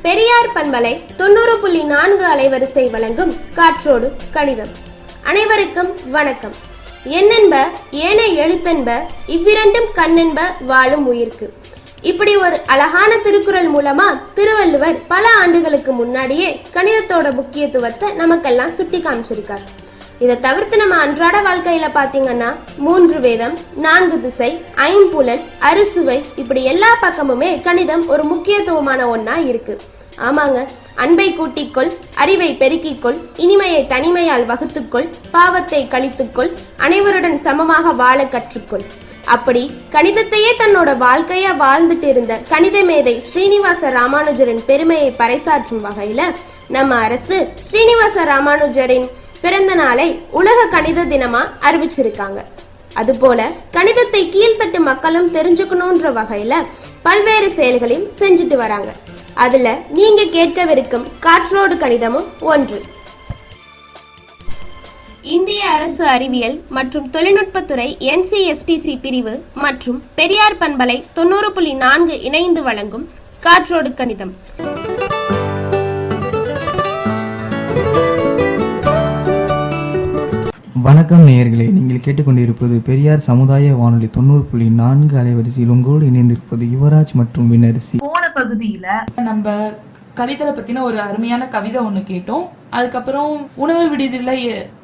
பெரியார் பண்பலை 90.4 அலைவரிசை வழங்கும் காற்றோடு கணிதம். அனைவருக்கும் வணக்கம். எண்ணென்ப ஏனை எழுத்தென்ப இவ்விரண்டும் கண்ணென்ப வாழும் உயிர்க்கு. இப்படி ஒரு அழகான திருக்குறள் மூலமா திருவள்ளுவர் பல ஆண்டுகளுக்கு முன்னாடியே கணிதத்தோட முக்கியத்துவத்தை நமக்கெல்லாம் சுட்டி காமிச்சிருக்காரு. இதை தவிர்த்து நம்ம அன்றாட வாழ்க்கையில பாத்தீங்கன்னா 3 வேதம், 4 திசை, ஐம்புலன், அறுசுவை, இப்படி எல்லா பக்கமுமே கணிதம் ஒரு முக்கியத்துவமான ஒன்னா இருக்கு. ஆமாங்க, அன்பை கூட்டிக்கொள், அறிவை பெருக்கிக்கொள், இனிமையை தனிமையால் வகுத்துக்கொள், பாவத்தை கழித்துக்கொள், அனைவருடன் சமமாக வாழ கற்றுக்கொள். அப்படி கணிதத்தையே தன்னோட வாழ்க்கையா வாழ்ந்துட்டு இருந்த கணித மேதை ஸ்ரீனிவாச ராமானுஜரின் பெருமையை பறைசாற்றும் வகையில நம்ம அரசு ஸ்ரீனிவாச ராமானுஜரின் பிறந்த நாளை உலக கணித தினமா அறிவிச்சிருக்காங்க. அதுபோல கணிதத்தை கீழ்த்தட்டு மக்களும் தெரிஞ்சுக்கணும்ன்ற வகையில பல்வேறு செயல்களையும் செஞ்சுட்டு வராங்க. அதுல நீங்க கேட்கவிருக்கும் காற்றோடு கணிதமும் ஒன்று. இந்திய அரசு அறிவியல் மற்றும் தொழில்நுட்பத்துறை NCSTC பிரிவு மற்றும் பெரியார் பண்பலை 90.4 இணைந்து வழங்கும் காற்றோடு கணிதம். வணக்கம் நேயர்களே, நீங்கள் கேட்டுக்கொண்டிருப்பது பெரியார் சமுதாய வானொலி 90.4 அலைவரிசையில் உங்களோடு இணைந்திருப்பது யுவராஜ் மற்றும் வினரிசி. போன பகுதியில நம்ம கணிதத்தை பத்தின ஒரு அருமையான கவிதை ஒண்ணு கேட்டோம். அதுக்கப்புறம் உணவு விடுதியில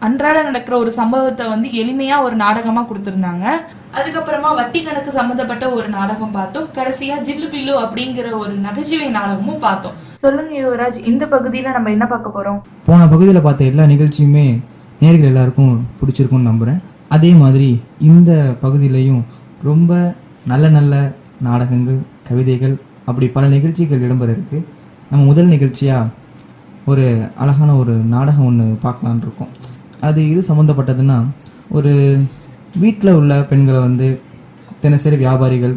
அன்றாட நடக்கிற ஒரு சம்பவத்தை எளிமையா ஒரு நாடகமா கொடுத்திருந்தாங்க. அதுக்கப்புறமா வட்டி கணக்கு சம்பந்தப்பட்ட ஒரு நாடகம் பார்த்தோம். கடைசியா ஜில்லு பில்லு அப்படிங்கிற ஒரு நகைச்சுவை நாடகமும் பார்த்தோம். சொல்லுங்க யுவராஜ், இந்த பகுதியில நம்ம என்ன பார்க்க போறோம்? போன பகுதியில பார்த்த எல்லா நிகழ்ச்சியுமே நேர்கள் எல்லாருக்கும் பிடிச்சிருக்கும்னு நம்புகிறேன். அதே மாதிரி இந்த பகுதியிலையும் ரொம்ப நல்ல நல்ல நாடகங்கள், கவிதைகள், அப்படி பல நிகழ்ச்சிகள் இடம்பெற இருக்கு. நம்ம முதல் நிகழ்ச்சியாக ஒரு அழகான ஒரு நாடகம் ஒன்று பார்க்கலான் இருக்கோம். அது இது சம்மந்தப்பட்டதுன்னா, ஒரு வீட்டில் உள்ள பெண்களை தினசரி வியாபாரிகள்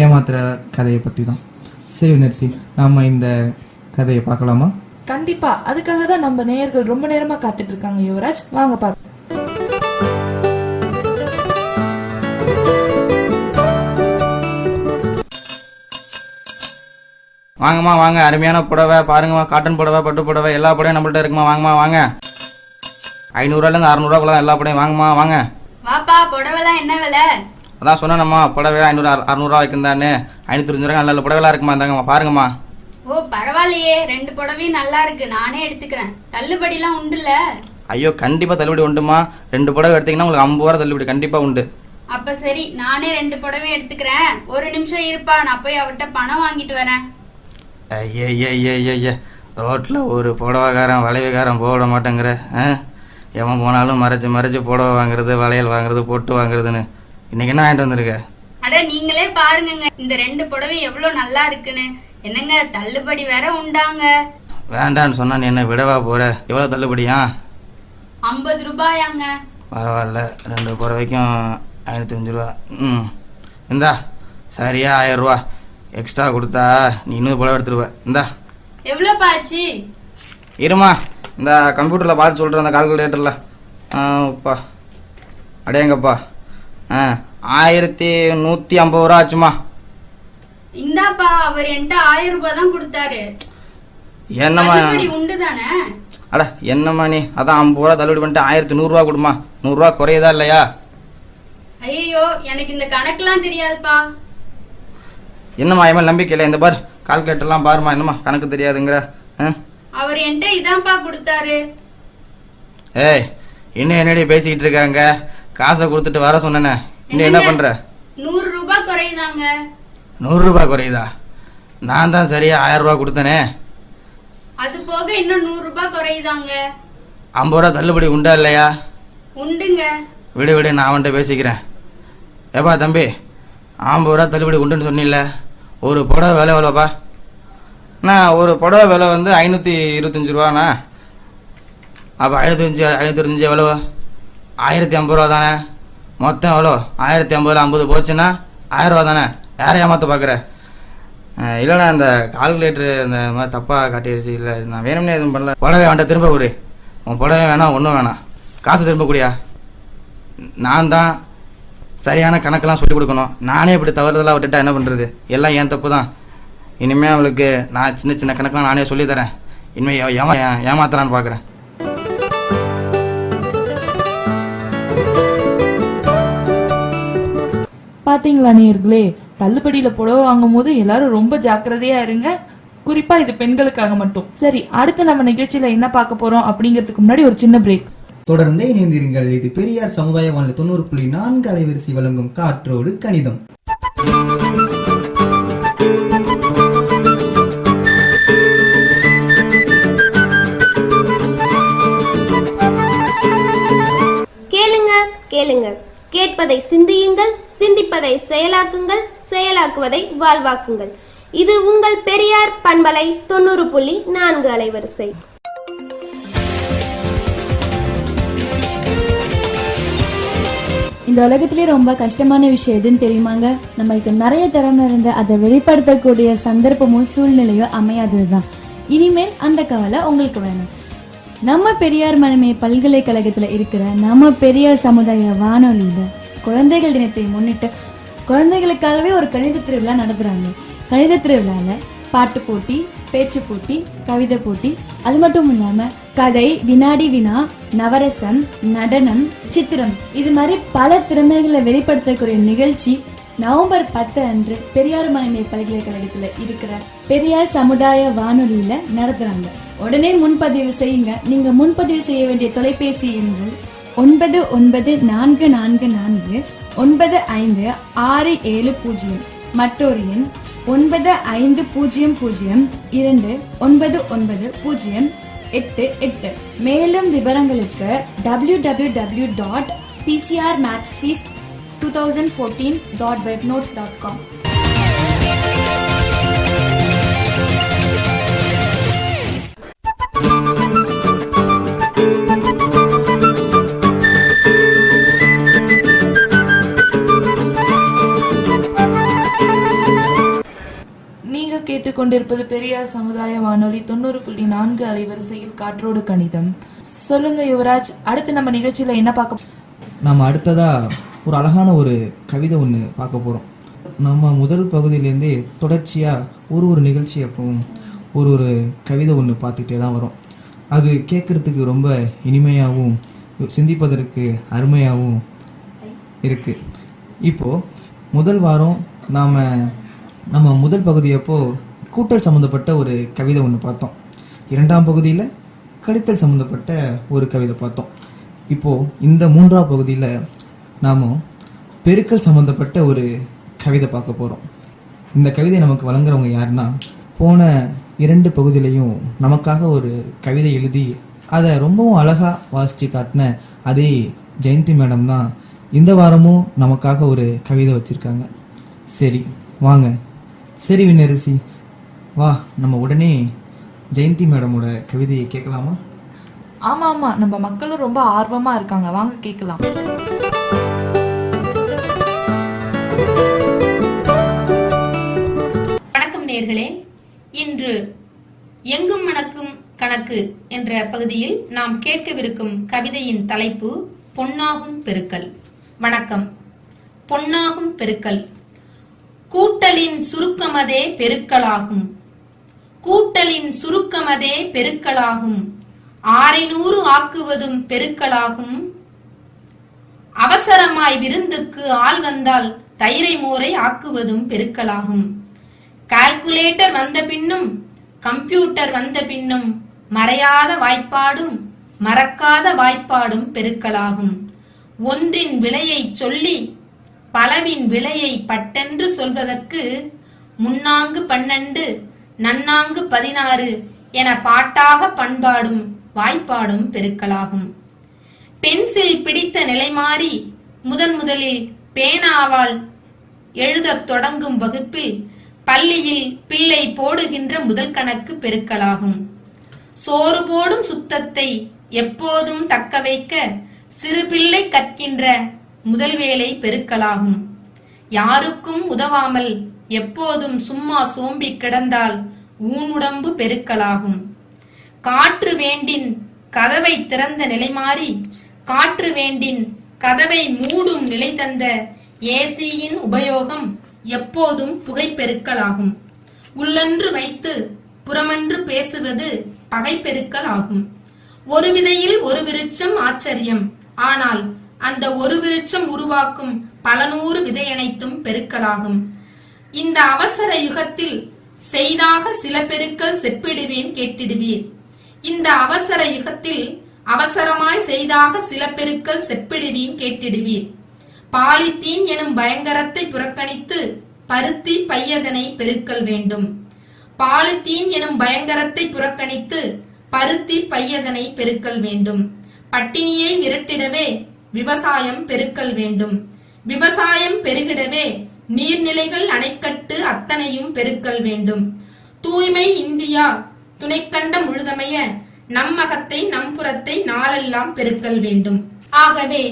ஏமாத்துகிற கதையை பற்றி தான். சரி வினர்சி, நாம் இந்த கதையை பார்க்கலாமா? கண்டிப்பா, அதுக்காக தான் நம்ம நேயர்கள் ரொம்ப நேரமா காத்துட்டு இருக்காங்க. யுவராஜ், வாங்க பாக்க. வாங்கம்மா வாங்க, அருமையான புடவை பாருங்கம்மா, காட்டன் புடவை, பட்டு புடவை, எல்லா புடவையும் நம்மள்ட்ட இருக்குமா. வாங்கம்மா வாங்க, 500 600 எல்லா புடவையும் வாங்கம்மா வாங்க. வாப்பா, புடவைலாம் என்ன விலை? அதான் சொன்னேம்மா, புடவை 500 600 வைக்குந்தானே. 525 நல்ல புடவைலாம் இருக்குமா, இருந்தாங்கம்மா பாருங்கம்மா. ஓ பரவாயில்லையே, 2 புடவையும் நல்லா இருக்கு, நானே எடுத்துக்கிறேன். தள்ளுபடிலாம் உண்டுல்ல? ஐயோ கண்டிப்பா தள்ளுபடி உண்டுமா. 2 புடவை எடுத்தீங்கன்னா உங்களுக்கு 50 ரூபா தள்ளுபடி கண்டிப்பா உண்டு. அப்ப சரி, நானே 2 புடவையும் எடுத்துக்கிறேன். ஒரு நிமிஷம் இருப்பா, நான் போய் அவர்கிட்ட பணம் வாங்கிட்டு வரேன். ஐய ரோட்ல ஒரு புடவைக்காரன் வளைவுக்காரன் போட மாட்டேங்கிற. எவன் போனாலும் மறைச்சு மறைச்சு புடவை வாங்குறது, வளையல் வாங்குறது, பொட்டு வாங்குறதுன்னு. இன்னைக்கு என்ன வாங்கிட்டு வந்திருக்க? அட நீங்களே பாருங்க, இந்த 2 புடவை எவ்வளவு நல்லா இருக்குன்னு. என்னங்க, தள்ளுபடி வேற உண்டாங்க. வேண்டான்னு சொன்னா நீ என்ன விடவா போற? எவ்வளவு தள்ளுபடியா? 50 ரூபாயாங்க. பரவாயில்ல, 2 புடவைக்கும் 505 ரூபா. இந்தா சரியா 1000 ரூபா எக்ஸ்ட்ரா கொடுத்தா நீ இன்னும் புடவை எடுத்துருவ. இந்தா. எவ்வளோ பாச்சு? இருமா, இந்த கம்ப்யூட்டரில் பார்த்து சொல்கிறேன், அந்த கால்குலேட்டரில். அப்பா அடையங்கப்பா, 1150 ரூபா ஆச்சுமா. இந்தாப்பா, அவர் என்கிட்ட 1000 ரூபாய் தான் கொடுத்தாரு. என்னம்மா உண்டு தானே? அட என்னம்மா நீ, அதான் 50 ரூபா தள்ளுபடி பண்ணிட்டு 1100 ரூபா கொடுமா. 100 ரூபா குறையதா இல்லையா? ஐயோ, எனக்கு இந்த கணக்கெல்லாம் தெரியாதுப்பா. என்னம்மா என் நம்பிக்கை இல்லை? இந்த பார் கால்குலேட்டர்லாம் பாருமா. என்னம்மா கணக்கு தெரியாதுங்கிற? அவர் என்கிட்ட இதான்ப்பா கொடுத்தாரு. ஏய், இன்னும் என்னடி பேசிக்கிட்டு இருக்காங்க? காசை கொடுத்துட்டு வர சொன்னேனே, இன்னும் என்ன பண்ற? 100 ரூபாய் குறையுதாங்க. 100 ரூபாய் குறையுதா? நான் தான் சரியா 1000 ரூபா கொடுத்தனே. அது போக இன்னும் 100 ரூபாய் குறையுதாங்க. 50 ரூபா தள்ளுபடி உண்டா இல்லையா? உண்டுங்க. விடு நான் அவன்கிட்ட பேசிக்கிறேன். ஏப்பா தம்பி, 50 ரூபா தள்ளுபடி உண்டுன்னு சொன்னில்ல, ஒரு புடவை விலை எவ்வளோப்பா? நான் ஒரு புடவை விலை 525 ரூபாண்ணா. அப்போ 525 எவ்வளோ? 1050 ரூபா தானே. மொத்தம் எவ்வளோ? 1050 50 போச்சுன்னா 1000 ரூபா தானே. யாரை ஏமாற்ற பார்க்குற? இல்லைண்ணா, இந்த கால்குலேட்டரு இந்த மாதிரி தப்பாக காட்டிடுச்சு. இல்லை, நான் வேணும்னே எதுவும் பண்ணல. புடவை வேண்டாம், திரும்ப கொடு. உன் புடவை வேணாம், ஒன்றும் வேணாம். காசு திரும்ப கூடியா? நான் தான் சரியான கணக்கெல்லாம் சொல்லிக் கொடுக்கணும். நானே இப்படி தவறுதலாக விட்டுட்டா என்ன பண்ணுறது? எல்லாம் என் தப்பு தான். இனிமேல் அவளுக்கு நான் சின்ன சின்ன கணக்கெல்லாம் நானே சொல்லித்தரேன். இனிமேல் ஏமாத்தலான்னு பார்க்குறேன். பாத்தீங்களா நேயர்களே, தள்ளுபடியில புடவை வாங்கும் போது எல்லாரும் ரொம்ப ஜாக்கிரதையா இருங்க. குறிப்பா இது பெண்களுக்காக மட்டும். சரி, அடுத்து நம்ம நிகழ்ச்சியில என்ன பார்க்க போறோம் அப்படிங்கிறதுக்கு முன்னாடி ஒரு சின்ன பிரேக். தொடர்ந்தே இணைந்திருங்கள். இது பெரியார் சமுதாய வானொலி 90.4 அலைவரிசை வழங்கும் காற்றோடு கணிதம். கேளுங்க கேளுங்க, கேட்பதை சிந்தியுங்கள், சிந்திப்பதை செயலாக்குங்கள், செயலாக்குவதை வாழ்வாக்குங்கள். இது உங்கள் பெரியார் பண்பலை 90.4 அலைவரிசை. இந்த உலகத்திலே ரொம்ப கஷ்டமான விஷயம் எதுன்னு தெரியுமாங்க? நம்மளுக்கு நிறைய திறமை இருந்து அதை வெளிப்படுத்தக்கூடிய சந்தர்ப்பமும் சூழ்நிலையோ அமையாததுதான். இனிமேல் அந்த கவலை உங்களுக்கு வேணும். நம்ம பெரியார் மனமே பல்கலைக்கழகத்துல இருக்கிற நம்ம பெரியார் சமுதாய வானொலியில குழந்தைகள் தினத்தை முன்னிட்டு குழந்தைகளுக்காகவே ஒரு கணித திருவிழா நடத்துறாங்க. கணித திருவிழால பாட்டு போட்டி, பேச்சு போட்டி, கவிதை போட்டி, அது மட்டும் இல்லாம கதை, வினாடி வினா, நவரசம், நடனம், சித்திரம், இது மாதிரி பல திறமைகளை வெளிப்படுத்தக்கூடிய நிகழ்ச்சி நவம்பர் 10 அன்று பெரியார் மனமே பல்கலைக்கழகத்துல இருக்கிற பெரியார் சமுதாய வானொலியில நடத்துறாங்க. உடனே முன்பதிவு செய்யுங்க. நீங்க முன்பதிவு செய்ய வேண்டிய தொலைபேசி எண்கள் 9944956700. மற்றொரு எண் 9500299088. மேலும் விவரங்களுக்கு www.pcrmathfeast2014.webnotes.com. நீங்க கேட்டுக்கொண்டிருப்பது பெரியார் சமுதாய வானொலி 90.4 அலைவரிசையில் காற்றோடு கணிதம். சொல்லுங்க யுவராஜ், அடுத்து நம்ம நிகழ்ச்சியில என்ன பார்க்க? நம்ம அடுத்ததா ஒரு அழகான ஒரு கவிதை ஒன்று பார்க்க போகிறோம். நம்ம முதல் பகுதியிலேருந்தே தொடர்ச்சியாக ஒரு நிகழ்ச்சி அப்பவும் ஒரு கவிதை ஒன்று பார்த்துக்கிட்டே தான் வரும். அது கேட்குறதுக்கு ரொம்ப இனிமையாகவும் சிந்திப்பதற்கு அருமையாகவும் இருக்குது. இப்போது முதல் வாரம் நம்ம முதல் பகுதியப்போ கூட்டல் சம்மந்தப்பட்ட ஒரு கவிதை ஒன்று பார்த்தோம். 2ஆம் பகுதியில் கழித்தல் சம்மந்தப்பட்ட ஒரு கவிதை பார்த்தோம். இப்போது இந்த 3ஆம் பகுதியில் நாம் பெருக்கல் சம்மந்தப்பட்ட ஒரு கவிதை பார்க்க போகிறோம். இந்த கவிதை நமக்கு வழங்குறவங்க யாருன்னா, போன 2 பகுதியிலையும் நமக்காக ஒரு கவிதை எழுதி அதை ரொம்பவும் அழகாக வாசித்து காட்டின அதே ஜெயந்தி மேடம் தான் இந்த வாரமும் நமக்காக ஒரு கவிதை வச்சுருக்காங்க. சரி வாங்க. சரி விண்ணரசி, வா நம்ம உடனே ஜெயந்தி மேடமோட கவிதையை கேட்கலாமா? ஆமா ஆமா, நம்ம மக்களும் ரொம்ப ஆர்வமா இருக்காங்க, வாங்க கேட்கலாம். வணக்கம் நேயர்களே. இன்று எங்கும் மணக்கும் கணக்கு என்ற பகுதியில் நாம் கேட்கவிருக்கும் கவிதையின் தலைப்பு பொன்னாகும் பெருக்கல். வணக்கம். பொன்னாகும் பெருக்கல். கூட்டலின் சுருக்கமதே பெருக்கலாகும். கூட்டலின் சுருக்கமதே பெருக்கலாகும். 600 ஆக்குவதும் பெருக்கலாகும். அவசரமாய் விருந்துக்கு ஆள் வந்தால் தயிரை மோரை ஆக்குவதும் பெருக்கலாகும். கால்குலேட்டர் வந்த பின்னும் கம்ப்யூட்டர் வந்த பின்னும் மறையாத வாய்ப்பாடும் மறக்காத வாய்ப்பாடும் பெருக்கலாகும். ஒன்றின் விலையை சொல்லி பலவின் விலையை பட்டென்று சொல்வதற்கு முன்னாங்கு 12 நன்னாங்கு 16 என பாட்டாக பண்பாடும் வாய்ப்பாடும் பெருக்கலாகும். பென்சில் பிடித்த நிலை மாறி முதலில் பேனாவால் எழுதத் தொடங்கும் வகுப்பில் பள்ளியில் பிள்ளை போடுகின்ற முதல் கணக்கு பெருக்கலாகும். சோறு போடும் சுத்தத்தை எப்போதும் தக்க வைக்க சிறு பிள்ளை கற்கின்ற முதல் வேலை பெருக்கலாகும். யாருக்கும் உதவாமல் எப்போதும் சும்மா சோம்பி கிடந்தால் ஊனுடம்பு பெருக்கலாகும். காற்று வேண்டின் கதவை திறந்த நிலை மாறி காற்று வேண்டின் கதவை மூடும் நிலை தந்த ஏசியின் உபயோகம் எப்போதும் புகைப்பெருக்கலாகும். உள்ளன்று வைத்து புறமன்று பேசுவது பகைப்பெருக்கல் ஆகும். ஒரு விதையில் ஒரு விருட்சம் ஆச்சரியம், ஆனால் அந்த ஒரு விருட்சம் உருவாக்கும் பல நூறு விதையனைத்தும் பெருக்கலாகும். இந்த அவசர யுகத்தில் செய்தாக சில பெருக்கல் செப்பிடுவேன் கேட்டிடுவீர். இந்த அவசர யுகத்தில் அவசரமாய் செய்தாக சில பெருக்கல் செப்பிடுவேன் கேட்டிடுவீர். பாலித்தீன் எனும் பயங்கரத்தை புறக்கணித்து பருத்தி பையதனை பெருக்கல் வேண்டும். பாலித்தீன் எனும் பயங்கரத்தை புறக்கணித்து பருத்தி பையதனை பெருக்கல் வேண்டும். பட்டினியை விரட்டிடவே விவசாயம் பெருக்கல் வேண்டும். விவசாயம் பெருகிடவே நீர்நிலைகள் அணைக்கட்டு அத்தனையும் பெருக்கல் வேண்டும். தூய்மை இந்தியா துணைக்கண்ட முழுதமைய நம்மகத்தை நம்புறத்தை நாளெல்லாம் பெருக்கல் வேண்டும். ஆகவே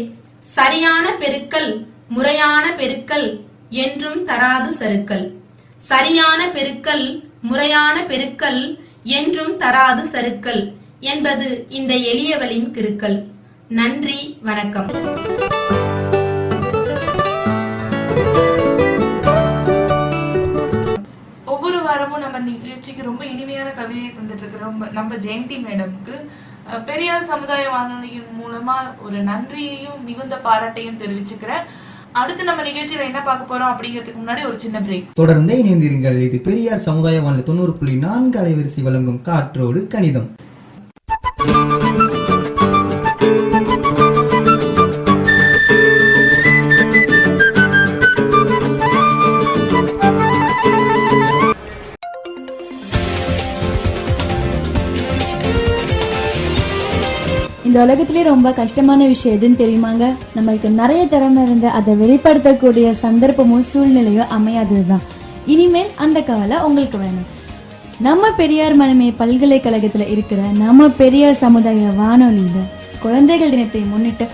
சரியான பெருக்கல் முறையான பெருக்கல் என்றும் தராது சறுக்கல். சரியான பெருக்கல் முறையான பெருக்கல் என்றும் தராது சறுக்கல் என்பது இந்த எளியவளின் கிறுக்கல். நன்றி, வணக்கம். ஒவ்வொரு வாரமும் நம்ம நிகழ்ச்சிக்கு ரொம்ப இனிமையான கவிதையை தந்துட்டு இருக்கிற நம்ம ஜெயந்தி மேடம்க்கு பெரியார் சமுதாய வானொலியின் மூலமா ஒரு நன்றியையும் மிகுந்த பாராட்டையும் தெரிவிச்சுக்கிறேன். அடுத்து நம்ம நிகழ்ச்சியில என்ன பார்க்க போறோம் அப்படிங்கிறதுக்கு முன்னாடி ஒரு சின்ன பிரேக். தொடர்ந்து இணைந்திருங்கள். இது பெரியார் சமுதாய வானொலி 90.4 அலைவரிசை வழங்கும் காற்றோடு கணிதம். இந்த உலகத்திலே ரொம்ப கஷ்டமான விஷயம் எதுன்னு தெரியுமாங்க? நம்மளுக்கு நிறைய திறமை இருந்து அதை வெளிப்படுத்தக்கூடிய சந்தர்ப்பமும் சூழ்நிலையோ அமையாததுதான். இனிமேல் அந்த கவலை உங்களுக்கு வேணும். நம்ம பெரியார் மனமே பல்கலைக்கழகத்துல இருக்கிற நம்ம பெரியார் சமுதாய வானொலியில குழந்தைகள் தினத்தை முன்னிட்டு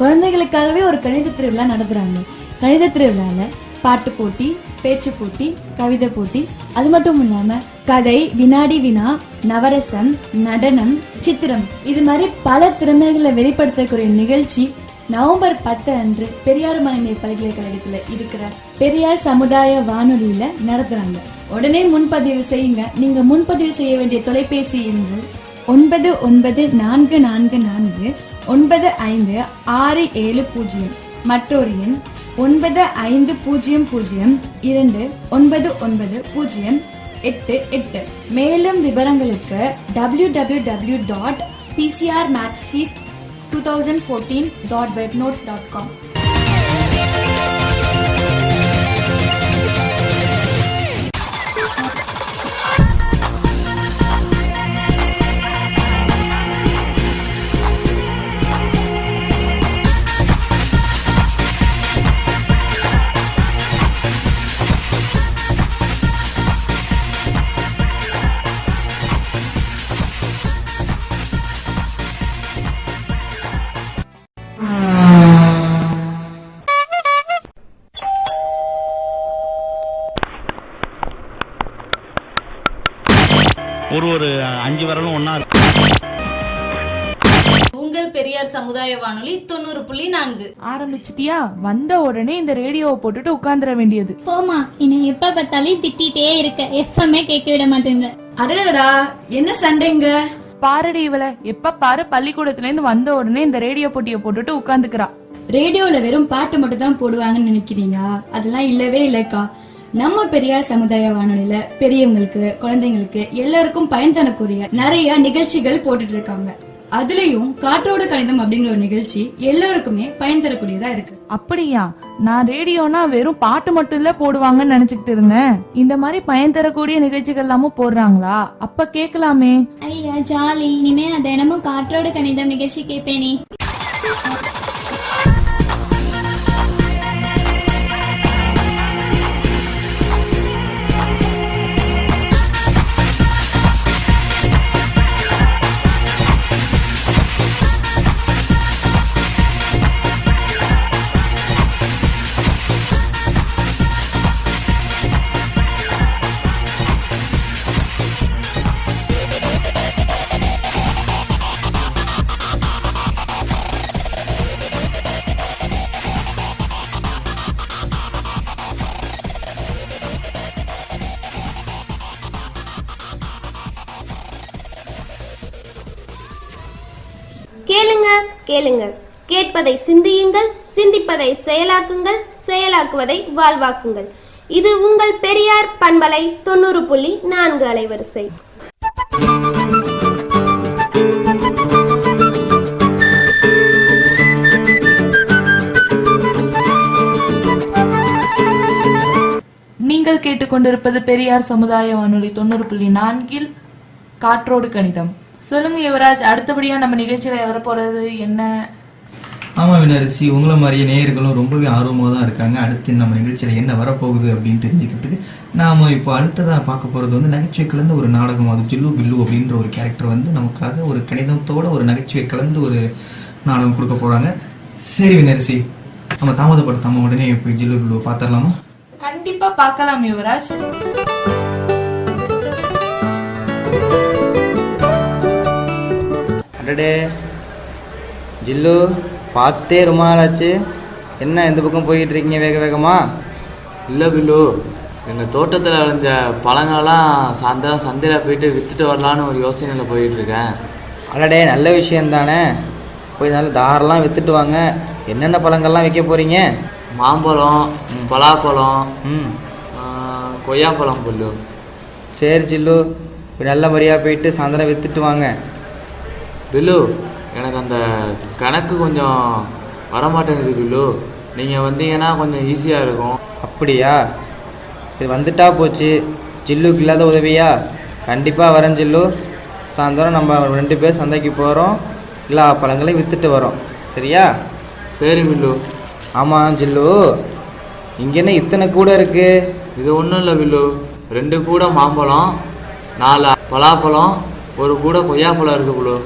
குழந்தைகளுக்காகவே ஒரு கணித திருவிழா நடத்துறாங்க. கணித திருவிழால பாட்டு போட்டி, பேச்சு போட்டி, கவிதை போட்டி, அது மட்டும் இல்லாம கதை, வினாடி வினா, நவரசம், நடனம், சித்திரம், இது மாதிரி பல திறமைகளை வெளிப்படுத்தக்கூடிய நிகழ்ச்சி நவம்பர் 10 அன்று பெரியார் மனமே பல்கலைக்கழகத்துல இருக்கிற பெரியார் சமுதாய வானொலியில நடத்துறாங்க. உடனே முன்பதிவு செய்யுங்க. நீங்க முன்பதிவு செய்ய வேண்டிய தொலைபேசி எண்கள் 9914495670. மற்றொரு எண் 9500299088. மேலும் விவரங்களுக்கு www.pcrmathfeast2014.webnotes.com. ஒரு 5 வரலும் ஒன்னா உங்கள் பெரியார் சமுதாய வானொலி 90.4 ஆரம்பிச்சிட்டியா? வந்த உடனே இந்த ரேடியோவை போட்டுட்டு உட்கார்ந்துட வேண்டியது. போமா, இன்னும் எப்ப பார்த்தாலும் திட்டிகிட்டே இருக்க, எஃப்எம்ஏ கேட்க விட மாட்டேங்க. அடடா, என்ன சண்டைங்க? பாரடி இவள, எப்ப பாரு பள்ளிக்கூடத்துல இருந்து வந்த உடனே இந்த ரேடியோ போட்டியை போட்டுட்டு உட்கார்ந்துக்கிறா. ரேடியோல வெறும் பாட்டு மட்டும் தான் போடுவாங்கன்னு நினைக்கிறீங்க? அதெல்லாம் இல்லவே இல்லக்கா. நம்ம பெரியார் சமுதாய வானொலியில பெரியவங்களுக்கு, குழந்தைங்களுக்கு எல்லாருக்கும் பயன் தரக்கூடிய நிறைய நிகழ்ச்சிகள் போட்டுட்டு இருக்காங்க. அதுலயும் காற்றோடு கணிதம் அப்படிங்கிற ஒரு நிகழ்ச்சி எல்லாருக்குமே பயன் தரக்கூடியதா இருக்கு. அப்படியா? நான் ரேடியோனா வெறும் பாட்டு மட்டும் இல்ல போடுவாங்கன்னு நினைச்சுக்கிட்டு இருந்தேன். இந்த மாதிரி பயன் தரக்கூடிய நிகழ்ச்சிகள் எல்லாமும் போடுறாங்களா? அப்ப கேட்கலாமே. ஐயா ஜாலி, இனிமே நான் தினமும் காற்றோடு கணிதம் நிகழ்ச்சி கேட்பேனே. கேளுங்க கேளுங்க, கேட்பதை சிந்தியுங்கள், சிந்திப்பதை செயலாக்குங்கள், செயலாக்குவதை வாழ்வாக்குங்கள். இது உங்கள் பெரியார் பண்பலை 90.4 அலைவரிசை. நீங்கள் கேட்டுக்கொண்டிருப்பது பெரியார் சமுதாய வானொலி 90.4 காற்றோடு கணிதம். சொல்லுங்க யுவராஜ், அடுத்தபடியா நம்ம நிகழ்ச்சியில வரப்போறது என்ன? ஆமாம் வினரசி, உங்களை மாதிரியே நேயர்களும் ரொம்பவே ஆர்வமாக தான் இருக்காங்க. அடுத்து நம்ம நிகழ்ச்சியில் என்ன வரப்போகுது அப்படின்னு தெரிஞ்சுக்கிறதுக்கு நாம் இப்போ அடுத்ததாக பார்க்க போகிறது வந்து நகைச்சுவை கலந்த ஒரு நாடகம். அது ஜில்லு பில்லு அப்படின்ற ஒரு கேரக்டர் வந்து நமக்காக ஒரு கணிதத்தோட ஒரு நகைச்சுவை கலந்து ஒரு நாடகம் கொடுக்க போகிறாங்க. சரி வினரசி, நம்ம தாமதப்படுத்தாம உடனே போய் ஜில்லு பில்லு பார்த்துடலாமா? கண்டிப்பா பார்க்கலாம் யுவராஜ். அடடே ஜில்லு, பார்த்தே ரொம்ப நாளாச்சு. என்ன இந்த பக்கம் போய்கிட்டு இருக்கீங்க வேக வேகமா? இல்லை பில்லு, எங்கள் தோட்டத்தில் விளைஞ்ச பழங்களெல்லாம் சாயந்தரம் சந்தையில் போயிட்டு விற்றுட்டு வரலான்னு ஒரு யோசனையில் போயிட்டுருக்கேன். அடடே, நல்ல விஷயம் தானே. போய் நல்ல தாரெல்லாம் விற்றுட்டு வாங்க. என்னென்ன பழங்கள்லாம் விற்க போகிறீங்க? மாம்பழம், பலாப்பழம், கொய்யாப்பழம் பில்லு. சரி ஜில்லு, நல்ல முறையாக போயிட்டு சாயந்தரம் விற்றுட்டு வாங்க. பில்லு, எனக்கு அந்த கணக்கு கொஞ்சம் வரமாட்டேங்குது பில்லு. நீங்கள் வந்தீங்கன்னா கொஞ்சம் ஈஸியாக இருக்கும். அப்படியா? சரி, வந்துட்டா போச்சு. ஜில்லுக்கு இல்லாத உதவியா? கண்டிப்பாக வரேன் ஜில்லு. சாயந்தரம் நம்ம 2 பேர் சந்தைக்கு போகிறோம், எல்லா பழங்களையும் விற்றுட்டு வரோம். சரியா? சரி பில்லு. ஆமாம் ஜில்லு, இங்கே என்ன இத்தனை கூட இருக்குது? இது ஒன்றும் இல்லை பில்லு, 2 கூட மாம்பழம், 4 பலாப்பழம், 1 கூட கொய்யாப்பழம் இருக்குது பில்லு.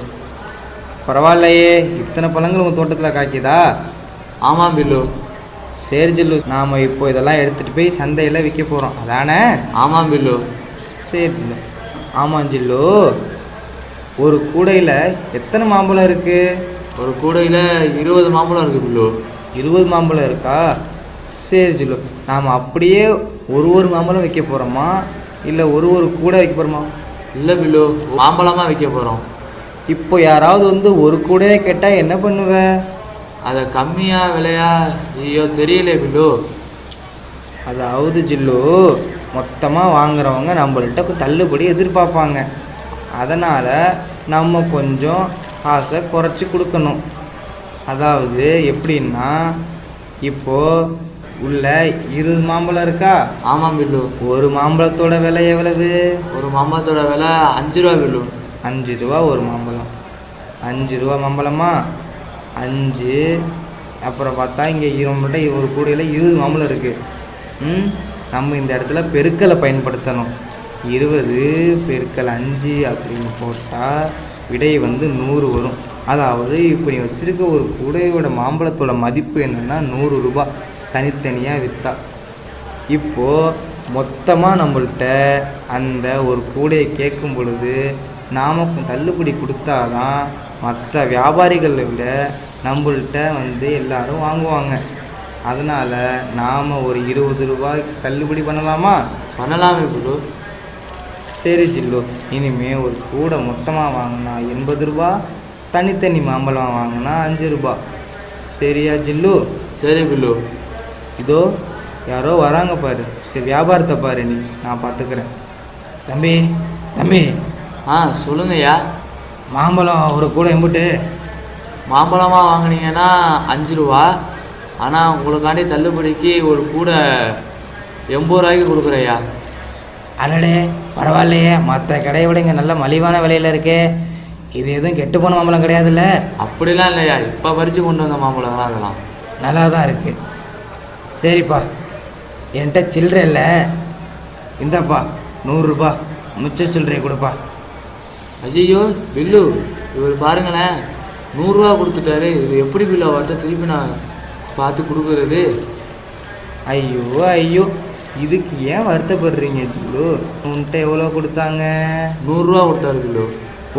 பரவாயில்லையே, இத்தனை பழங்கள் உங்கள் தோட்டத்தில் காய்க்குதா? ஆமாம் பில்லு. சரி ஜில்லு, நாம் இப்போ இதெல்லாம் எடுத்துகிட்டு போய் சந்தையில் விற்க போகிறோம், அதானே? ஆமாம் பில்லு. சரி ஜில்லு. ஆமாம் ஜில்லு, ஒரு கூடையில் எத்தனை மாம்பழம் இருக்குது? ஒரு கூடையில் 20 மாம்பழம் இருக்குது பில்லு. 20 மாம்பழம் இருக்கா? சரி ஜில்லு, நாம் அப்படியே ஒரு மாம்பழம் வைக்க போகிறோமா, இல்லை ஒரு கூடை வைக்க போகிறோமா? இல்லை பில்லு, மாம்பழமாக வைக்க போகிறோம். இப்போ யாராவது வந்து ஒரு கூடையே கேட்டால் என்ன பண்ணுவ? அதை கம்மியாக விலையா? ஐயோ தெரியல பில்லு. அதாவது ஜில்லு, மொத்தமாக வாங்குறவங்க நம்மள்கிட்ட தள்ளுபடி எதிர்பார்ப்பாங்க. அதனால் நம்ம கொஞ்சம் காசை குறைச்சி கொடுக்கணும். அதாவது எப்படின்னா, இப்போது உள்ள 20 மாம்பழம் இருக்கா? ஆமாம் பில்லு. ஒரு மாம்பழத்தோட விலை எவ்வளவு? ஒரு மாம்பழத்தோட விலை 5 ரூபா பில்லு. 5 ரூபா ஒரு மாம்பழம். 5 ரூபா மாம்பழமா? 5. அப்புறம் பார்த்தா இங்கே நம்மள்கிட்ட ஒரு கூடையில் 20 மாம்பழம் இருக்குது. நம்ம இந்த இடத்துல பெருக்கலை பயன்படுத்தணும். 20 பெருக்கல் 5 அப்படின்னு போட்டால் விடை வந்து 100 வரும். அதாவது இப்போ நீ வச்சுருக்க ஒரு கூடையோட மாம்பழத்தோட மதிப்பு என்னென்னா 100 ரூபா, தனித்தனியாக விற்றா. இப்போது மொத்தமாக நம்மள்கிட்ட அந்த ஒரு கூடையை கேட்கும் பொழுது நாம் தள்ளுபடி கொடுத்தாதான் மற்ற வியாபாரிகளை விட நம்மள்கிட்ட வந்து எல்லாரும் வாங்குவாங்க. அதனால் நாம் ஒரு 20 ரூபாய்க்கு தள்ளுபடி பண்ணலாமா? பண்ணலாமே பில்லு. சரி ஜில்லு, இனிமேல் ஒரு கூடை மொத்தமாக வாங்கினா 80 ரூபா, தனித்தனி மாம்பழம் வாங்கினா 5 ரூபா. சரியா ஜில்லு? சரி பில்லு. இதோ யாரோ வராங்க பாரு. சரி, வியாபாரத்தை பாரு, நீ நான் பார்த்துக்கிறேன். தம்பி தம்பி. சொல்லுங்கய்யா. மாம்பழம் ஒரு கூடை எம்பிட்டு? மாம்பழமாக வாங்கினீங்கன்னா 5 ரூபா. ஆனால் உங்களுக்காண்டி தள்ளுபடிக்கு ஒரு கூடை 80 ரூபாய்க்கு கொடுக்குறேயா. அடடே, பரவாயில்லையே, மற்ற கடையை விட இங்கே நல்ல மலிவான விலையில் இருக்கே. இது எதுவும் கெட்டு போன மாம்பழம் கிடையாதுல்ல? அப்படிலாம் இல்லையா, இப்போ பறித்து கொண்டு வந்த மாம்பழம் தான். அதெல்லாம் நல்லா தான் இருக்குது. சரிப்பா, என்கிட்ட சில்லறை இல்லை, இந்தாப்பா 100 ரூபா மிச்ச சில்லறையை கொடுப்பா. ஐயோ பில்லு, இவர் பாருங்களேன், 100 ரூபா கொடுத்துட்டாரு. இது எப்படி பில்லு அவர்கிட்ட திருப்பி நான் பார்த்து கொடுக்குறது? ஐயோ ஐயோ, இதுக்கு ஏன் வருத்தப்படுறீங்க ஜில்லு? உன்கிட்ட எவ்வளோ கொடுத்தாங்க? 100 ரூபா கொடுத்தாரு பில்லு.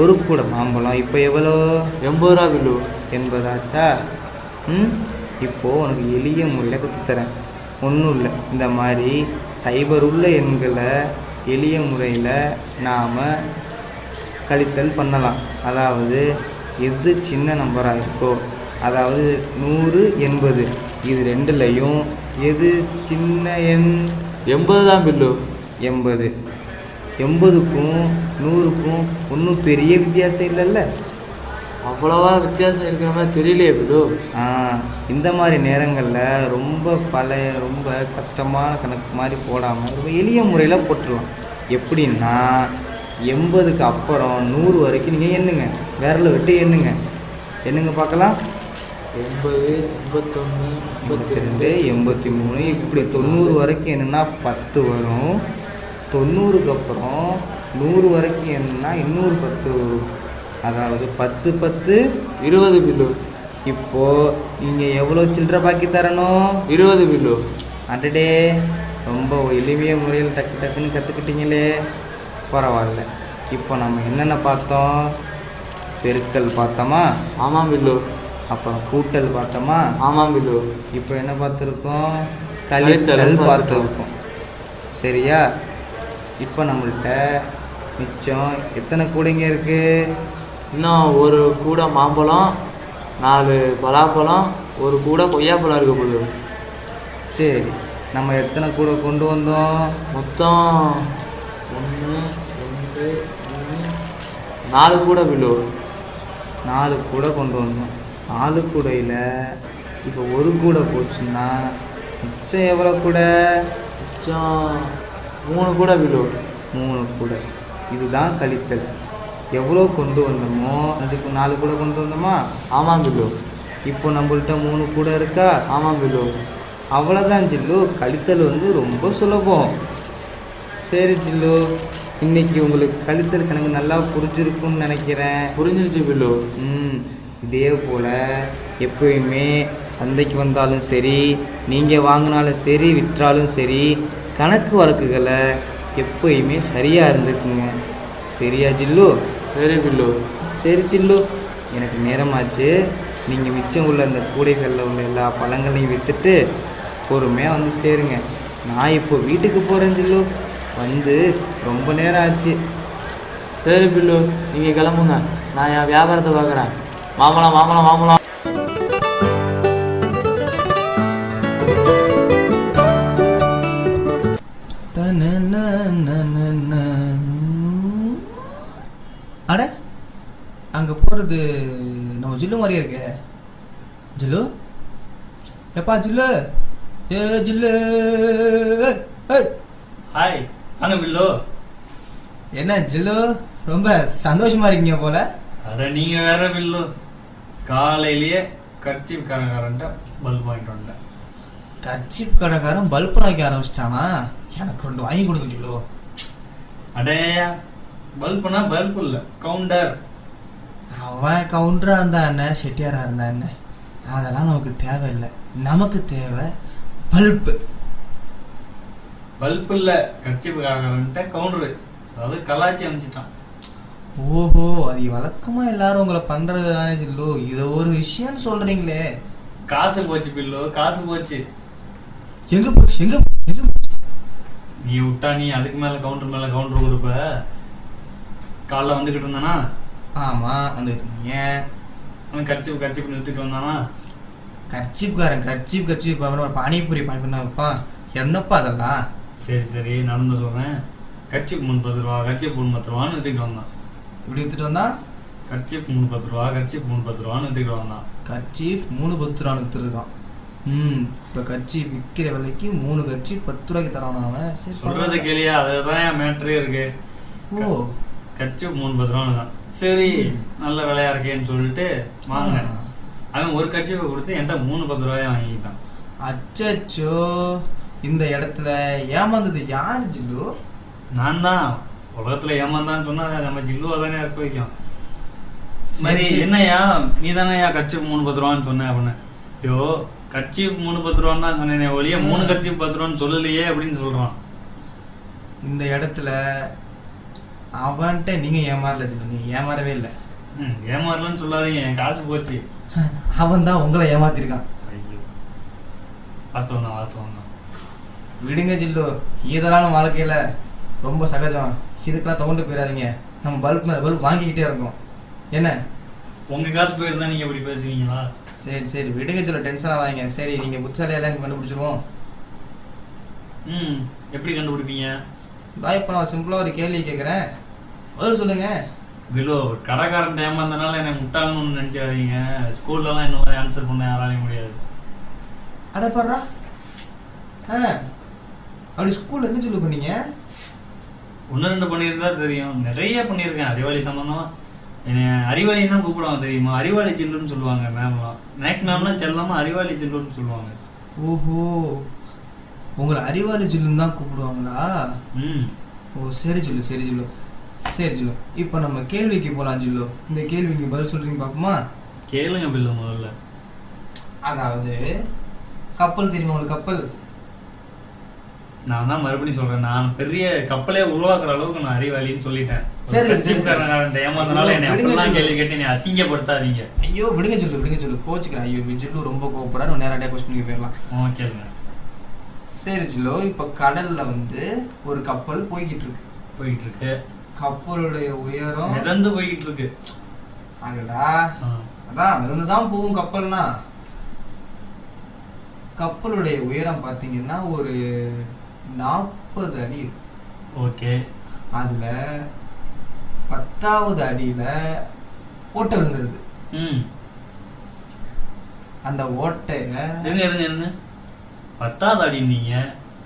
ஒரு கூட மாம்பழம் இப்போ எவ்வளோ? 80 ரூபா பில்லு. 80 ஆச்சா? இப்போது உனக்கு எளிய முறையில் கொடுத்துத்தரேன். ஒன்றும் இல்லை, இந்த மாதிரி சைபர் உள்ள எண்களை எளிய முறையில் நாம் கழித்தல் பண்ணலாம். அதாவது எது சின்ன நம்பராக இருக்கோ, அதாவது 100, 80 இது ரெண்டுலையும் எது சின்ன எண்? 80 தான் பில்லு. 80. 80க்கும் 100க்கும் ஒன்றும் பெரிய வித்தியாசம் இல்லைல்ல? அவ்வளவா வித்தியாசம் இருக்கிற மாதிரி தெரியலையே பில்லு. இந்த மாதிரி நேரங்களில் ரொம்ப கஷ்டமான கணக்கு மாதிரி போடாமல் ரொம்ப எளிய முறையில் போட்டுடலாம். எப்படின்னா 80க்கு அப்புறம் 100 வரைக்கும் நீங்கள் எண்ணுங்க, விரல விட்டு எண்ணுங்க பார்க்கலாம். 80, 81, 82, 83 இப்படி 90 வரைக்கும் என்னன்னா 10 வரும். 90க்கு அப்புறம் 100 வரைக்கும் என்னன்னா இன்னொரு 10 வரும். அதாவது 10 10 20 பில்லு. இப்போது நீங்கள் எவ்வளோ சில்லறை பாக்கி தரணும்? 20 பில்லு. அடடே, ரொம்ப எளிமைய முறையில் டக்குன்னு கற்றுக்கிட்டீங்களே, பரவாயில்ல. இப்போ நம்ம என்னென்ன பார்த்தோம்? பெருக்கல் பார்த்தோமா? ஆமாம் பில்லு. அப்புறம் கூட்டல் பார்த்தோமா? ஆமாம் பில்லு. இப்போ என்ன பார்த்துருக்கோம்? கழித்தல் பார்த்துருக்கோம். சரியா? இப்போ நம்மள்கிட்ட மிச்சம் எத்தனை கூடைங்க இருக்குது? இன்னும் ஒரு கூடை மாம்பழம், 4 பலாப்பழம், ஒரு கூடை கொய்யாப்பழம் இருக்க பில்லு. சரி, நம்ம எத்தனை கூடை கொண்டு வந்தோம்? மொத்தம் 1, 2, 3, 4 கூடை பில்லு. 4 கூடை கொண்டு வந்தோம். 4 கூடையில் இப்போ ஒரு கூடை போச்சுன்னா மிச்சம் எவ்வளோ கூடை? மிச்சம் 3 கூடை பில்லு. 3 கூடை. இதுதான் கழித்தல். எவ்வளோ கொண்டு வந்தோமோ அதுக்கு 4 கூடை கொண்டு வந்தோமா? ஆமாம் பில்லு. இப்போ நம்மள்கிட்ட 3 கூடை இருக்கா? ஆமாம் பில்லு. அவ்வளோதான் ஜில்லு. கழித்தல் ரொம்ப சுலபம். சரி ஜில்லு, இன்னைக்கு உங்களுக்கு கழித்தல் கணக்கு நல்லா புரிஞ்சிருக்குன்னு நினைக்கிறேன். புரிஞ்சிருச்சு பில்லு. இதே போல் எப்பயுமே சந்தைக்கு வந்தாலும் சரி, நீங்கள் வாங்கினாலும் சரி, விற்றாலும் சரி, கணக்கு வழக்குகளை எப்பயுமே சரியாக இருந்துக்குங்க. சரியா ஜில்லு? சரி பில்லு. சரி ஜில்லு, எனக்கு நேரமாச்சு. நீங்கள் மிச்சம் உள்ள அந்த கூடைகளில் உள்ள எல்லா பழங்களையும் விற்றுட்டு பொறுமையாக வந்து சேருங்க. நான் இப்போ வீட்டுக்கு போகிறேன் ஜில்லு. வந்து ரொம்ப நேரம் ஆச்சு. சரி பில்லு, நீங்கள் கிளம்புங்க, நான் என் வியாபாரத்தை பார்க்குறேன். மாம்பழம் மாம்பழம் மாம்பழம். அட, அங்கே போகிறது நம்ம ஜில்லு மாதிரியே இருக்கே. ஜில்லு, எப்பா ஜில்லு, ஜில்லு. ஹாய், வாங்க பில்லு. என்ன ஜில்லு, ரொம்ப சந்தோஷமா இருக்கீங்க போல. அட நீங்க வேற பில்லு, காலையிலேயே கர்ச்சீப் கடைக்காரன்ட்ட பல்ப் வாங்கிட்டு வந்தேன். கர்ச்சீப் கடைக்காரன் பல்ப் வாங்கி ஆரம்பிச்சிட்டானா? எனக்கு கொண்டு வாங்கி கொடுங்க ஜில்லு. அடையா, பல்ப்னா பல்ப் இல்ல, கவுண்டர். அவன் கவுண்டரா இருந்தா என்ன, செட்டியாரா இருந்தா என்ன, அதெல்லாம் நமக்கு தேவையில்லை. நமக்கு தேவை பல்ப். பல்ப் இல்ல, கர்ச்சீப் கடைக்காரன்ட்ட கவுண்டரு, அதாவது கலாச்சி அமைச்சிட்டான். ஓஹோ, அது வழக்கமா எல்லாரும் உங்களை பண்றது தானே ஜில்லு. இதை ஒரு விஷயம் சொல்றீங்களே. காசு போச்சு பில்லு, காசு போச்சு. எங்க போச்சு? எங்க எங்க போச்சு? நீ விட்டா நீ அதுக்கு மேல கவுண்டர் கொடுப்ப. காலைல வந்துகிட்டு இருந்தானா? ஆமா, வந்துட்டு இருந்தீங்க. அவன் கர்ச்சீப் நிறுத்திட்டு வந்தானா? கர்ச்சீப்காரன் கர்ச்சீப் அப்புறம் பானிபூரி வைப்பான். என்னப்பா அதெல்லாம்? சரி நடந்து சொல்றேன். கர்ச்சீப் 30 ரூபா, கர்ச்சீப் 30 ரூபான்னு வித்துக்கிட்டு வந்தான். இப்படி வித்துட்டு வந்தா? கர்ச்சீப் 10 ரூபா, கர்ச்சீப் 10 ரூபான்னு வித்துக்கிட்டு வந்தான். கர்ச்சீப் 10 ரூபான்னு வித்துருக்கான். இப்போ கர்ச்சீப் விற்கிற விலைக்கு 3 கர்ச்சீப் 10 ரூபாய்க்கு தரான் அவன். சரி, சொல்றது கேளியா, அதுதான் என் மேட்ரே இருக்கு. ஓ, கர்ச்சீப் 10 ரூபான்னு தான். சரி, நல்ல விலையா இருக்கேன்னு சொல்லிட்டு வாங்கினேன். அவன் ஒரு கர்ச்சீப்பை கொடுத்து என்கிட்ட 10 ரூபாயை வாங்கிக்கிட்டான். அச்சோ, இந்த இடத்துல ஏமாந்தது யார் ஜில்லு? நான் தான். உலகத்துல ஏமாந்தான்னு சொன்னா நம்ம ஜில்லுவா தானே இருக்க வைக்கும். சரி, என்னையா நீ தானே கர்ச்சீப் 10 ரூபான்னு சொன்ன அப்படின்னு. ஐயோ, கர்ச்சீப் 10 ரூபான்னு தான் சொன்னேனே ஒழிய 3 கர்ச்சீப் 10 ரூபான்னு சொல்லலையே அப்படின்னு சொல்றான். இந்த இடத்துல அவன்கிட்ட நீங்க ஏமாறல ஜில்லு, நீங்க ஏமாறவே இல்லை. ஏமாறலன்னு சொல்லாதீங்க, என் காசு போச்சு. அவன் தான் உங்களை ஏமாத்திருக்கான். ஐயோ, வாஸ்தவம் தான். விடுங்க ஜில்லு, இதெல்லாம் வாழ்க்கையில ரொம்ப சகஜம். இதுக்கெல்லாம் தோண்டு போயிடாதீங்க. நம்ம பல்ப் வாங்கிக்கிட்டே இருக்கோம். என்ன உங்க காசு போயிருந்தா நீங்க இப்படி பேசுவீங்களா? சரி சரி விடுங்க சொல்ல, டென்ஷன் ஆகாதீங்க. சரி நீங்க புத்தாலியெல்லாம் கண்டுபிடிச்சிருவோம். எப்படி கண்டுபிடிப்பீங்க? இப்போ நான் சிம்பிளா ஒரு கேள்வி கேட்குறேன், பதில் சொல்லுங்க. பிலோ கடைக்காரன் டைம் வந்தனால என்னை முட்டாங்கன்னு நினைச்சாதீங்க. ஸ்கூல்லலாம் இந்த மாதிரி ஆன்சர் பண்ண யாராலையும் முடியாது. அடப்படுறா அப்படி ஸ்கூல்ல என்ன சொல்லி பண்ணீங்க? 1-2 பண்ணியிருந்தா தெரியும், நிறைய பண்ணியிருக்கேன். அறிவாளி சம்பந்தமா என்னை அறிவாளின்னு தான் கூப்பிடுவாங்க தெரியுமா? அறிவாளி சில்லுன்னு சொல்லுவாங்க மேம்லாம். மேக்ஸ் மேம்லாம் செல்லமா அறிவாளி சில்லுன்னு சொல்லுவாங்க. ஓஹோ, உங்களை அறிவாளி ஜில்லுன்னு தான் கூப்பிடுவாங்களா? ஓ சரி ஜில்லு, சரி ஜில்லு, சரி ஜில்லு. இப்போ நம்ம கேள்விக்கு போகலாம் ஜில்லு. இந்த கேள்விக்கு பதில் சொல்றீங்க பாப்போமா? கேளுங்க பில்லு முதல்ல. அதாவது கப்பல் தெரியுமா உங்களுக்கு? கப்பல் நான் தான் மறுபடியும் சொல்றேன், நான் பெரிய கப்பலே உருவாக்குற அளவுக்கு நான் அறிவாளின்னு சொல்லிட்டேன். ஏமாந்தனால என்னை அப்படிலாம் கேள்வி கேட்டு என்னை அசிங்கப்படுத்தாதீங்க. ஐயோ விடுங்க சொல்லு, விடுங்க சொல்லு, கோச்சுக்கிறேன். ஐயோ ஜில்லு ரொம்ப கோவப்படுறாரு, நேரடியாக கொஸ்டினுக்கு போயிடலாம். கேளுங்க. சரி ஜில்லு, இப்போ கடல்ல வந்து ஒரு கப்பல் போய்கிட்டு இருக்கு. கப்பலுடைய உயரம் மிதந்து போய்கிட்டு இருக்கு. அடடா, அதான் மிதந்துதான் போகும் கப்பல்னா. கப்பலுடைய உயரம் பாத்தீங்கன்னா ஒரு 40 அடி இருக்கு. ஓகே. அதுல 10வது அடியில ஓட்டை விழுந்துருது. அந்த ஓட்டையில இருங்க 10வது அடி நீங்க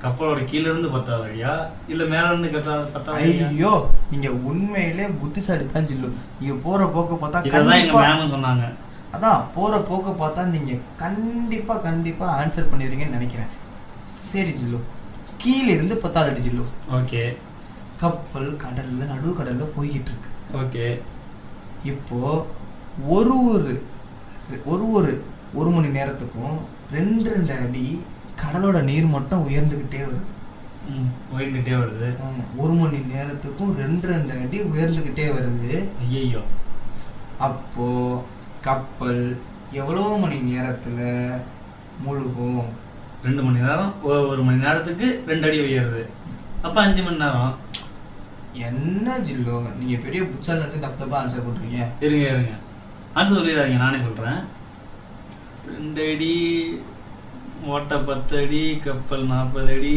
கப்பலோட கீழ இருந்து 10வது அடியா இல்ல மேல இருந்து 10வது அடியா? ஐயோ நீங்க உண்மையிலே புத்திசாலி தான் ஜில்லு. நீங்க போற போக்க பார்த்தா இதெல்லாம் எங்க மேம் சொன்னாங்க. அதான் போற போக்க பார்த்தா நீங்க கண்டிப்பா ஆன்சர் பண்ணிடுறீங்கன்னு நினைக்கிறேன். சரி ஜில்லு, கீழ இருந்து 10வது அடி ஜில்லு. ஓகே. கப்பல் கடல்ல நடு கடல்ல போய்கிட்டு இருக்கு. ஓகே. இப்போ ஒரு மணி நேரத்துக்கும் 2 அடி கடலோட நீர் மட்டம் உயர்ந்துகிட்டே வருது. ஒரு மணி நேரத்துக்கும் 2 அடி உயர்ந்துகிட்டே வருது. ஐயோ, அப்போ கப்பல் எவ்வளவு மணி நேரத்துல முழுகும்? 2 மணி நேரம். ஒரு மணி நேரத்துக்கு 2 அடி உயருது. அப்ப 5 மணி நேரம். என்ன ஜில்லோ, நீங்க பெரிய புச்சால தப்பா ஆன்சர் பண்றீங்க. இருங்க ஆன்சர் சொல்லிடாதீங்க, நானே சொல்றேன். 2 அடி ஓட்ட 10 அடி, கப்பல் 40 அடி,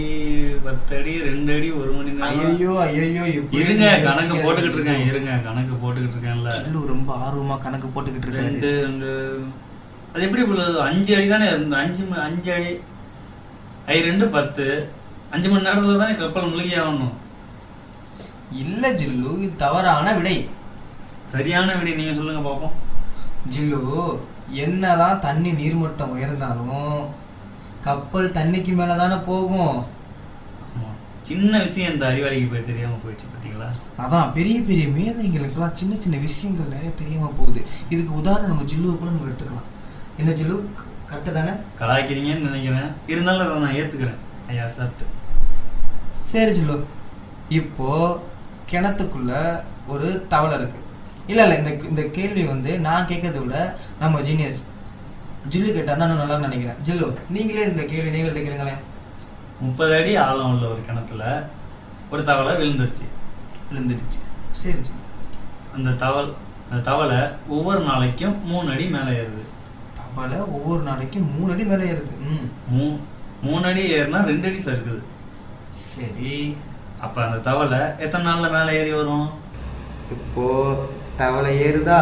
10 அடி, 2 அடி, 1 மணி நேரம். ஐயோ இருங்க கணக்கு போட்டுக்கிட்டு இருக்கேன்ல. ஜில்லு ரொம்ப ஆர்வமா கணக்கு போட்டுக்கிட்டு இருக்கேன். 2 அது எப்படி 5 அடி தானே இருந்து? 5 அடி 2 10 5 மணி நேரத்துல தானே கப்பல் முழுகி ஆகணும். இல்ல ஜில்லு, இது தவறான விடை. சரியான விடை நீங்க சொல்லுங்க பாப்போம். ஜில்லு, என்னதான் தண்ணி நீர்மட்டம் உயர்ந்தாலும் கப்பல் தண்ணிக்கு மேலதானே போகும். சின்ன விஷயம் இந்த அறிவாளிக்கு போய் தெரியாம போயிடுச்சு பாத்தீங்களா? அதான் பெரிய பெரிய மேதைகளுக்கெல்லாம் சின்ன விஷயங்கள் நிறைய தெரியாம போகுது. இதுக்கு உதாரணம் நம்ம ஜில்லுவை கூட நம்ம எடுத்துக்கலாம். என்ன ஜில்லு, கரெக்டு தானே? கலாய்க்கிறீங்கன்னு நினைக்கிறேன், இருந்தாலும் நான் ஏத்துக்கிறேன். ஐயா சாப்பிட்டு. சரி ஜில்லு, இப்போ கிணத்துக்குள்ள ஒரு தவளை இருக்கு. இல்ல இந்த கேள்வி வந்து நான் கேட்கறத விட நம்ம ஜீனியஸ் ஜில்லு கேட்டா நான் நல்லா நினைக்கிறேன். ஜில்லு, நீங்களே இந்த கேள்வி நீங்கள்ட்ட கேளுங்களேன். 30 அடி ஆழம் உள்ள ஒரு கிணத்துல ஒரு தவளை விழுந்துருச்சு. சரி, அந்த தவளை ஒவ்வொரு நாளைக்கும் 3 அடி மேலே ஏறுது. தவளை ஒவ்வொரு நாளைக்கும் 3 அடி மேலே ஏறுது. 3 அடி ஏறுனா 2 அடி சறுக்குது. சரி, அப்ப அந்த தவளை எத்தனை நாள்ல மேலே ஏறி வரும்? இப்போ தவளை ஏறுதா,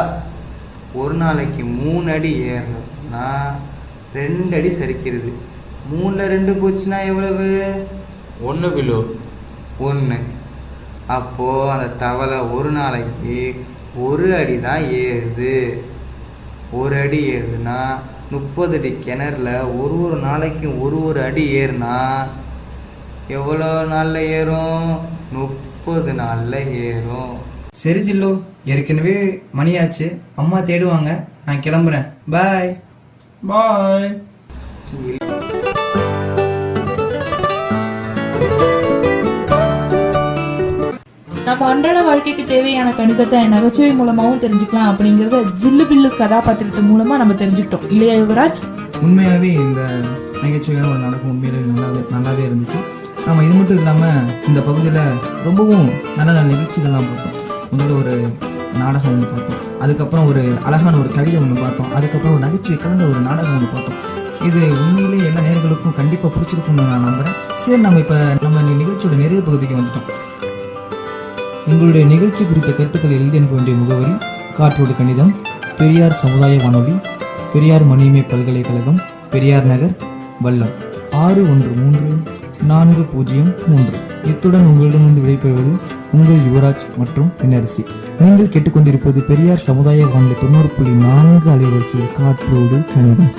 ஒரு நாளைக்கு 3 அடி ஏறணும்னா 2 அடி சறுக்கிறது. 3ல 2 போச்சுன்னா எவ்வளவு? 1 கிலோ. 1. அப்போ அந்த தவளை ஒரு நாளைக்கு 1 அடி தான் ஏறுது. 1 அடி ஏறுதுன்னா 30 அடி கிணறுல ஒரு நாளைக்கும் ஒரு அடி ஏறுனா எவ்வளோ நாள்ல ஏறும்? 30 நாள்ல ஏறும். சரி ஜில்லு, ஏற்கனவே மணியாச்சு, அம்மா தேடுவாங்க, நான் கிளம்புறேன். பாய் பாய். நம்ம அன்றாட வாழ்க்கைக்கு தேவையான கணிதத்தை நகைச்சுவை மூலமாவும் தெரிஞ்சுக்கலாம் அப்படிங்கறத ஜில்லு பில்லு கதாபாத்திரத்து மூலமா நம்ம தெரிஞ்சுக்கிட்டோம் இல்லையா யுவராஜ்? உண்மையாவே இந்த நகைச்சுவையான ஒரு நடக்கும் உண்மையிலே நல்லாவே இருந்துச்சு. நம்ம இது மட்டும் இல்லாமல் இந்த பகுதியில் ரொம்பவும் நல்ல நல்ல நிகழ்ச்சிகள்லாம் பார்த்தோம். முதல்ல ஒரு நாடகம் ஒன்று பார்த்தோம். அதுக்கப்புறம் ஒரு அழகான ஒரு கவிதை ஒன்று பார்த்தோம். அதுக்கப்புறம் ஒரு நகைச்சுவை கலந்த ஒரு நாடகம் ஒன்று பார்த்தோம். இது உண்மையிலே எல்லா நேயர்களுக்கும் கண்டிப்பாக பிடிச்சிருக்கும்னு நான் நம்புகிறேன். சரி, நம்ம நிகழ்ச்சியோட நிறைய பகுதிக்கு வந்துட்டோம். எங்களுடைய நிகழ்ச்சி குறித்த கருத்துக்களை எழுதி அனுப்ப வேண்டிய முகவரி காற்றோடு கணிதம், பெரியார் சமுதாய வானொலி, பெரியார் மணியம்மை பல்கலைக்கழகம், பெரியார் நகர், வல்லம் 613403. இத்துடன் உங்களிடமிருந்து விடைபெறுவது உங்கள் யுவராஜ் மற்றும் பின்னரசி. நீங்கள் கேட்டுக்கொண்டிருப்பது பெரியார் சமுதாய வானொலி 90.4 அலைவரிசையில் காற்றோடு கணிதம்.